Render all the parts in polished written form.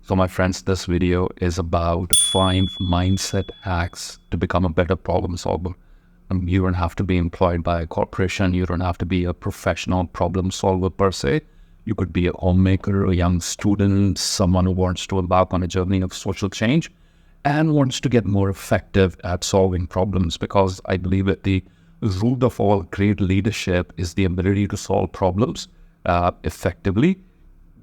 So my friends, this video is about 5 mindset hacks to become a better problem solver. You don't have to be employed by a corporation. You don't have to be a professional problem solver per se. You could be a homemaker, a young student, someone who wants to embark on a journey of social change and wants to get more effective at solving problems, because I believe that the root of all great leadership is the ability to solve problems effectively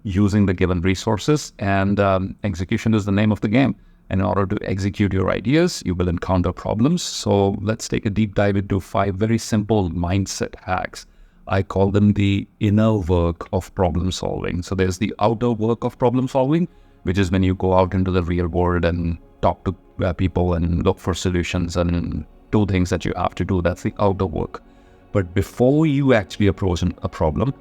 using the given resources, and execution is the name of the game. And in order to execute your ideas, you will encounter problems. So let's take a deep dive into 5 very simple mindset hacks. I call them the inner work of problem solving. So there's the outer work of problem solving, which is when you go out into the real world and talk to people and look for solutions and do things that you have to do. That's the outer work. But before you actually approach a problem,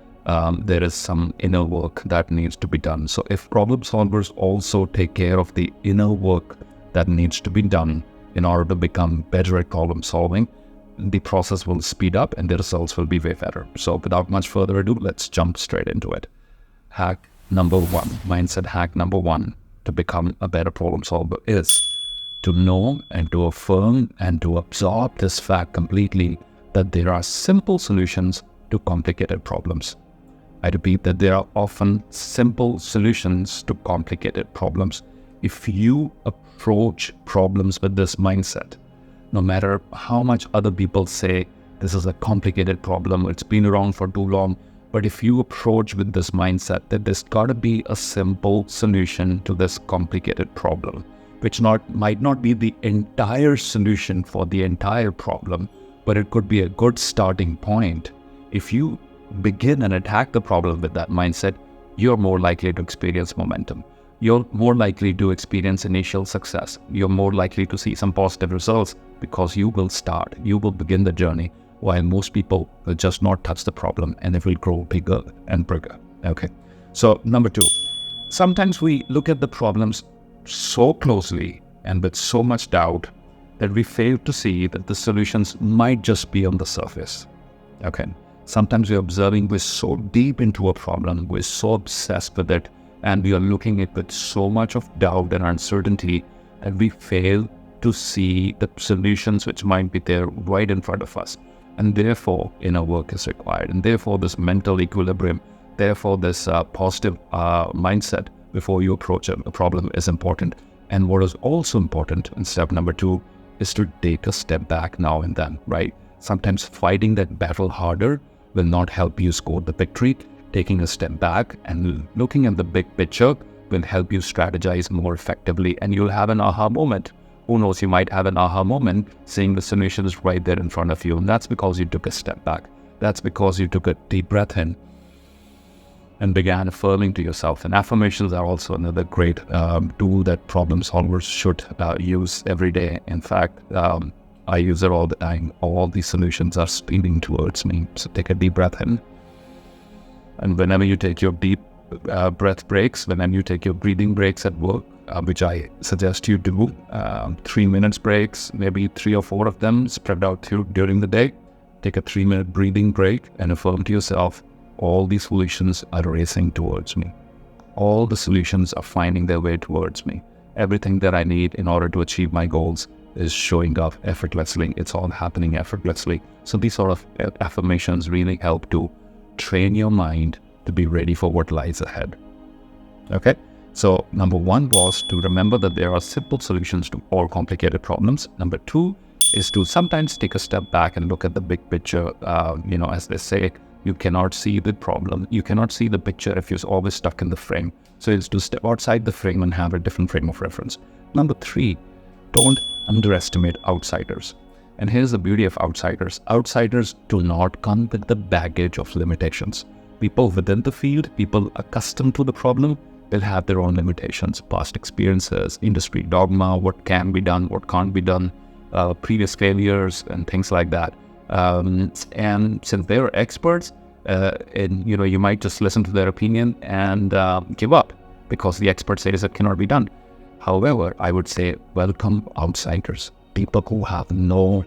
there is some inner work that needs to be done. So if problem solvers also take care of the inner work that needs to be done in order to become better at problem solving, the process will speed up and the results will be way better. So without much further ado, let's jump straight into it. Hack number 1, mindset hack number 1 to become a better problem solver is to know and to affirm and to absorb this fact completely that there are simple solutions to complicated problems. I repeat that there are often simple solutions to complicated problems. If you approach problems with this mindset, no matter how much other people say this is a complicated problem, it's been around for too long, but if you approach with this mindset that there's got to be a simple solution to this complicated problem, which might not be the entire solution for the entire problem, but it could be a good starting point. If you begin and attack the problem with that mindset, you're more likely to experience momentum. You're more likely to experience initial success. You're more likely to see some positive results because you will begin the journey, while most people will just not touch the problem and it will grow bigger and bigger. Okay. So number 2, sometimes we look at the problems so closely and with so much doubt that we fail to see that the solutions might just be on the surface. Okay. Sometimes we're so deep into a problem, we're so obsessed with it, and we are looking at it with so much of doubt and uncertainty that we fail to see the solutions which might be there right in front of us. And therefore, inner work is required. And therefore, this mental equilibrium, therefore, this positive mindset before you approach a problem is important. And what is also important in step number 2 is to take a step back now and then, right? Sometimes fighting that battle harder will not help you score the victory. Taking a step back and looking at the big picture will help you strategize more effectively, and you'll have an aha moment. Who knows, you might have an aha moment seeing the solutions right there in front of you, and that's because you took a step back. That's because you took a deep breath in and began affirming to yourself. And affirmations are also another great tool that problem solvers should use every day. In fact, I use it all the time. All these solutions are speeding towards me. So take a deep breath in. And whenever you take your deep breath breaks, whenever you take your breathing breaks at work, which I suggest you do, 3 minutes breaks, maybe 3 or 4 of them spread out during the day. Take a 3-minute breathing break and affirm to yourself, all these solutions are racing towards me. All the solutions are finding their way towards me. Everything that I need in order to achieve my goals is showing up effortlessly. It's all happening effortlessly. So these sort of affirmations really help to train your mind to be ready for what lies ahead. Okay. So number 1 was to remember that there are simple solutions to all complicated problems. Number 2 is to sometimes take a step back and look at the big picture. As they say, you cannot see the problem. You cannot see the picture if you're always stuck in the frame. So it's to step outside the frame and have a different frame of reference. Number 3, don't underestimate outsiders. And here's the beauty of outsiders. Outsiders do not come with the baggage of limitations. People within the field, people accustomed to the problem, will have their own limitations, past experiences, industry dogma, what can be done, what can't be done, previous failures, and things like that. And since they're experts, you might just listen to their opinion and give up because the expert says it cannot be done. However, I would say welcome outsiders, people who have no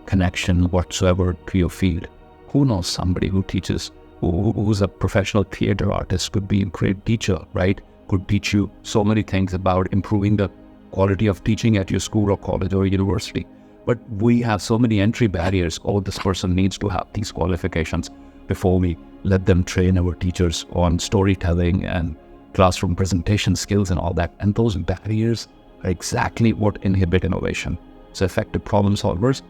connection whatsoever to your field. Who knows, somebody who teaches, who's a professional theater artist could be a great teacher, right? could teach you so many things about improving the quality of teaching at your school or college or university. But we have so many entry barriers. Oh, this person needs to have these qualifications before we let them train our teachers on storytelling and classroom presentation skills and all that. And those barriers are exactly what inhibit innovation. So effective problem solvers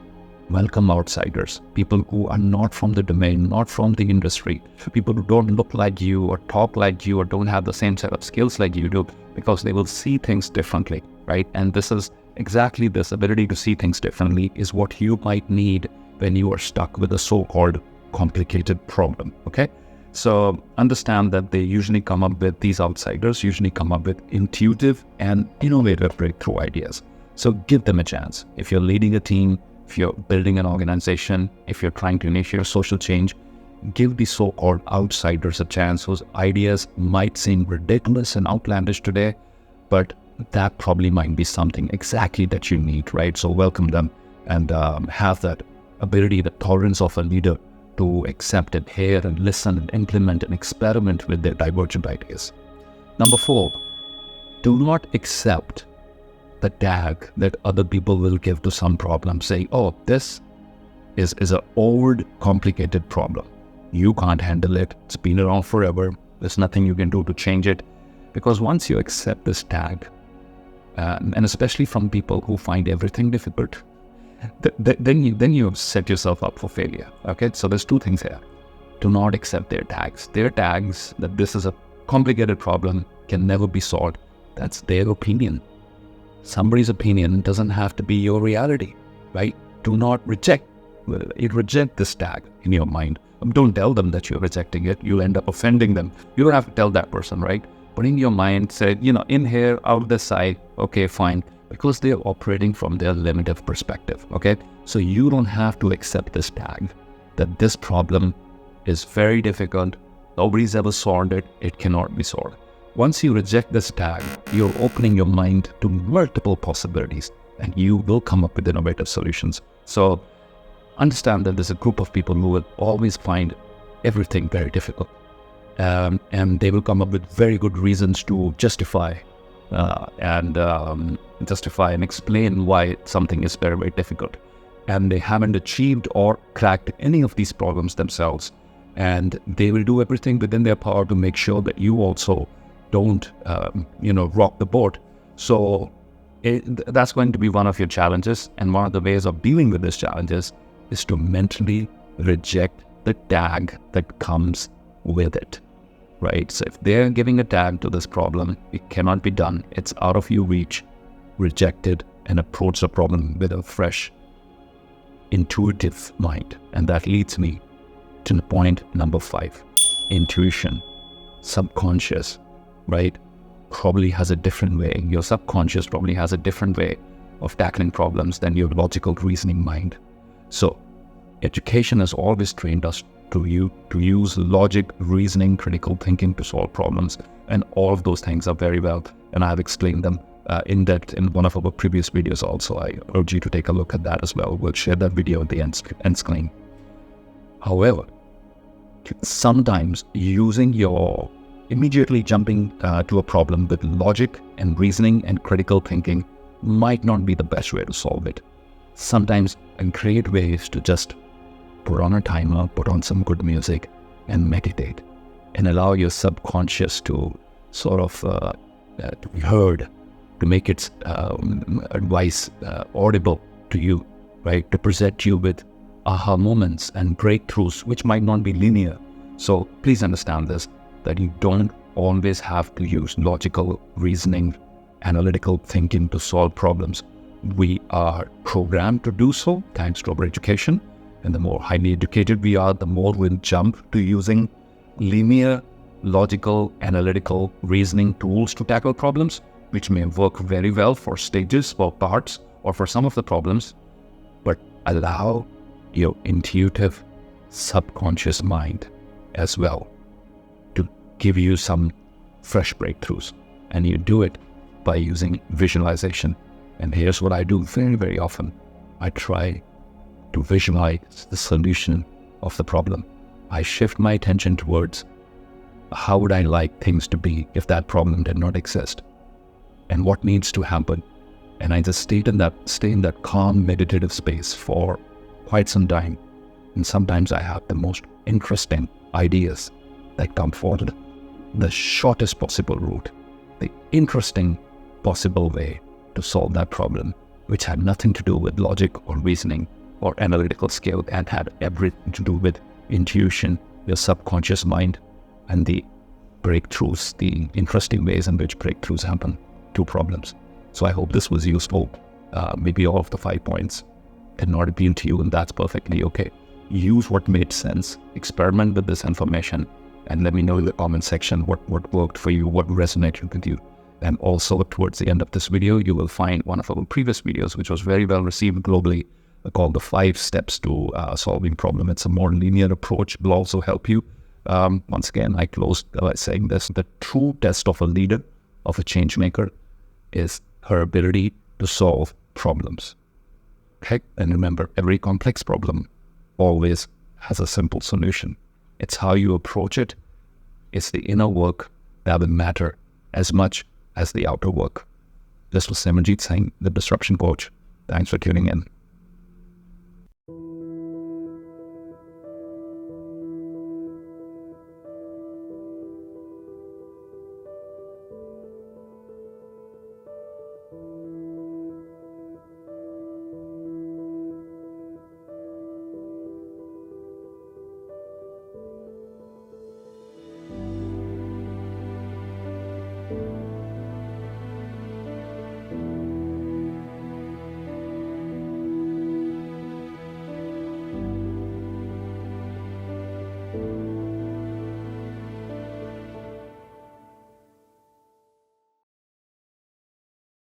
welcome outsiders, people who are not from the domain, not from the industry, people who don't look like you or talk like you or don't have the same set of skills like you do, because they will see things differently, right? And this is exactly this ability to see things differently is what you might need when you are stuck with a so-called complicated problem, okay? So understand that they usually come up with, these outsiders usually come up with intuitive and innovative breakthrough ideas. So give them a chance. If you're leading a team, if you're building an organization, if you're trying to initiate social change, give the so-called outsiders a chance whose ideas might seem ridiculous and outlandish today, but that probably might be something exactly that you need, right? So welcome them and have that ability, the tolerance of a leader to accept and hear and listen and implement and experiment with their divergent ideas. Number 4, do not accept the tag that other people will give to some problem, saying, oh, this is an old, complicated problem. You can't handle it. It's been around forever. There's nothing you can do to change it. Because once you accept this tag, and especially from people who find everything difficult, then you set yourself up for failure. Okay, so there's 2 things here. Do not accept their tags. Their tags that this is a complicated problem, can never be solved. That's their opinion. Somebody's opinion doesn't have to be your reality, right? Do not reject this tag in your mind. Don't tell them that you're rejecting it. You'll end up offending them. You don't have to tell that person, right? But in your mind, say, in here, out this side, okay, fine. Because they're operating from their limited perspective, okay? So you don't have to accept this tag that this problem is very difficult. Nobody's ever solved it. It cannot be solved. Once you reject this tag, you're opening your mind to multiple possibilities and you will come up with innovative solutions. So understand that there's a group of people who will always find everything very difficult. And they will come up with very good reasons to justify and explain why something is very, very difficult. And they haven't achieved or cracked any of these problems themselves. And they will do everything within their power to make sure that you also don't, rock the boat. So that's going to be one of your challenges. And one of the ways of dealing with these challenges is to mentally reject the tag that comes with it, right? So if they're giving a tag to this problem, it cannot be done. It's out of your reach. Reject it and approach the problem with a fresh, intuitive mind. And that leads me to the point number 5, intuition, subconscious, right? Probably has a different way. Your subconscious probably has a different way of tackling problems than your logical reasoning mind. So education has always trained us to use logic, reasoning, critical thinking to solve problems. And all of those things are very well. And I have explained them in depth in one of our previous videos also. I urge you to take a look at that as well. We'll share that video at the end screen. However, sometimes immediately jumping to a problem with logic and reasoning and critical thinking might not be the best way to solve it. Sometimes a great way is to just put on a timer, put on some good music and meditate and allow your subconscious to sort of to be heard, to make its advice audible to you, right? To present you with aha moments and breakthroughs, which might not be linear. So please understand this, that you don't always have to use logical reasoning, analytical thinking to solve problems. We are programmed to do so thanks to our education. And the more highly educated we are, the more we'll jump to using linear, logical, analytical reasoning tools to tackle problems, which may work very well for stages, for parts, or for some of the problems. But allow your intuitive subconscious mind as well to give you some fresh breakthroughs. And you do it by using visualization. And here's what I do very, very often. I try to visualize the solution of the problem. I shift my attention towards how would I like things to be if that problem did not exist? And what needs to happen? And I just stay in that calm, meditative space for quite some time. And sometimes I have the most interesting ideas that come forward. The shortest possible route, the interesting possible way to solve that problem, which had nothing to do with logic or reasoning or analytical skill, and had everything to do with intuition, your subconscious mind, and the breakthroughs, the interesting ways in which breakthroughs happen to problems. So I hope this was useful. Maybe all of the 5 points did not appeal to you, and that's perfectly okay. Use what made sense, experiment with this information, and let me know in the comment section what worked for you, what resonated with you. And also towards the end of this video, you will find one of our previous videos, which was very well received globally, called the 5 steps to solving problem. It's a more linear approach. It will also help you. Once again, I closed by saying this: the true test of a leader, of a change maker, is her ability to solve problems. Okay? And remember, every complex problem always has a simple solution. It's how you approach it. It's the inner work that will matter as much as the outer work. This was Simarjeet Singh, the Disruption Coach. Thanks for tuning in.